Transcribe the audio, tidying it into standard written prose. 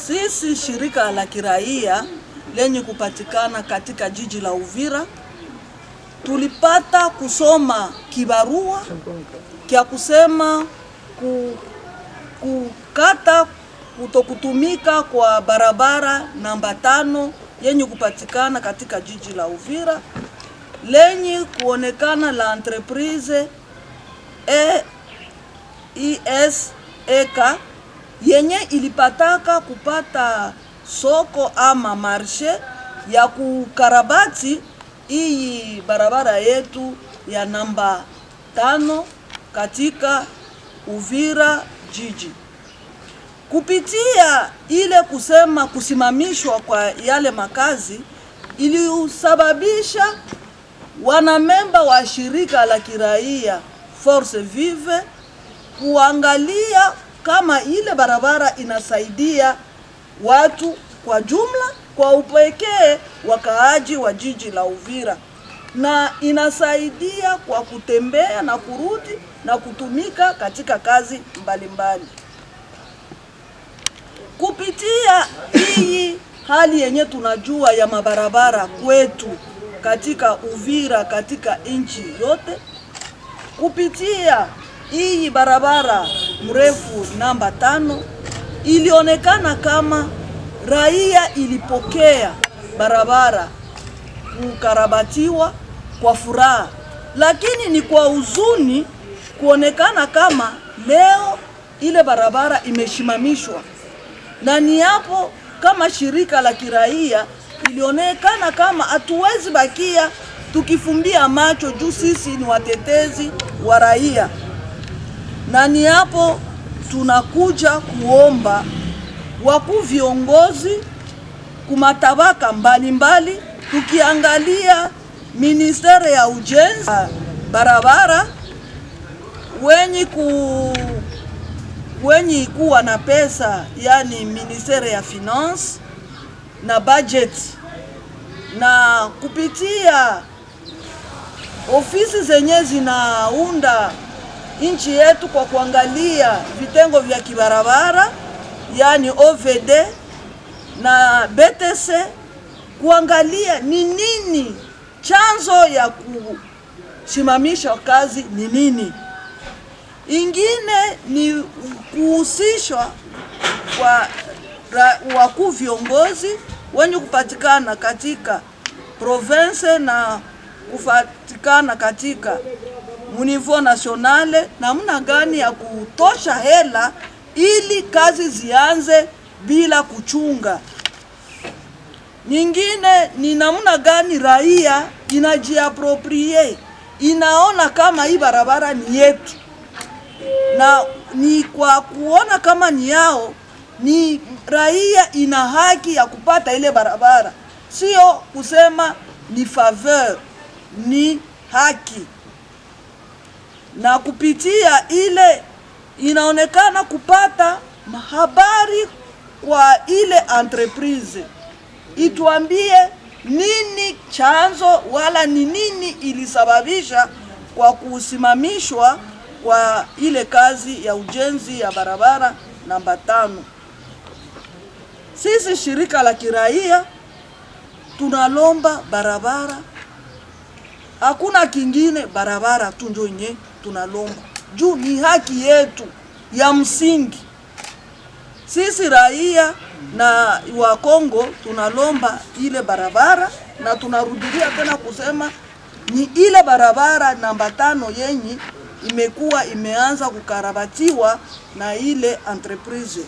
Sisi shirika la kiraia lenye kupatikana katika jiji la Uvira tulipata kusoma kibarua kia kusema kukata kutokutumika kwa barabara namba 5 yenye kupatikana katika jiji la Uvira lenye kuonekana la entreprise ESEK yenye ilipataka kupata soko ama marshe ya kukarabati hii barabara yetu ya namba 5 katika Uvira jiji. Kupitia ile kusema kusimamishwa kwa yale makazi iliusababisha wanamemba wa shirika la kiraia Force Vive kuangalia kama ile barabara inasaidia watu kwa jumla, kwa upekee wakaaji wa jiji la Uvira, na inasaidia kwa kutembea na kurudi na kutumika katika kazi mbalimbali. Kupitia hii hali yenye tunajua ya mabarabara kwetu katika Uvira, katika nchi yote, kupitia hii barabara mrefu namba 5 ilionekana kama raia ilipokea barabara kukarabatiwa kwa furaha, lakini ni kwa huzuni kuonekana kama leo ile barabara imeshimamishwa. Na ni hapo kama shirika la kiraia ilionekana kama hatuwezi bakia tukifumbia macho juu sisi ni watetezi wa raia. Na ni hapo tunakuja kuomba wakuu viongozi kumatabaka mbalimbali, tukiangalia ministeri ya ujenzi barabara wenye kuwa na pesa, yani ministeri ya finance na budget, na kupitia ofisi zenye zinaunda nchi yetu kwa kuangalia vitengo vya kibarabara, yani OVD na BTC, kuangalia ni nini chanzo ya kusimamisha kazi ni nini. Ingine ni kuhusishwa kwa wakuu viongozi wenye kupatikana katika province na kupatikana katika niveau nationale, namna gani ya kutosha hela ili kazi zianze bila kuchunga. Nyingine ni namna gani raia inajiaproprie, inaona kama hii barabara ni yetu, na ni kwa kuona kama ni yao, ni raia ina haki ya kupata ile barabara, sio kusema ni faveur, ni haki. Na kupitia ile inaonekana kupata habari kwa ile entreprise, ituambie nini chanzo wala ni nini ilisababisha kwa kusimamishwa kwa ile kazi ya ujenzi ya barabara namba 5. Sisi shirika la kiraia tunalomba barabara, hakuna kingine, barabara tu ndio yenye tunalomba juu ni haki yetu ya msingi. Sisi raia na wa Kongo tunalomba ile barabara, na tunarudilia tena kusema ni ile barabara namba 5 yenye imekuwa imeanza kukarabatiwa na ile entreprise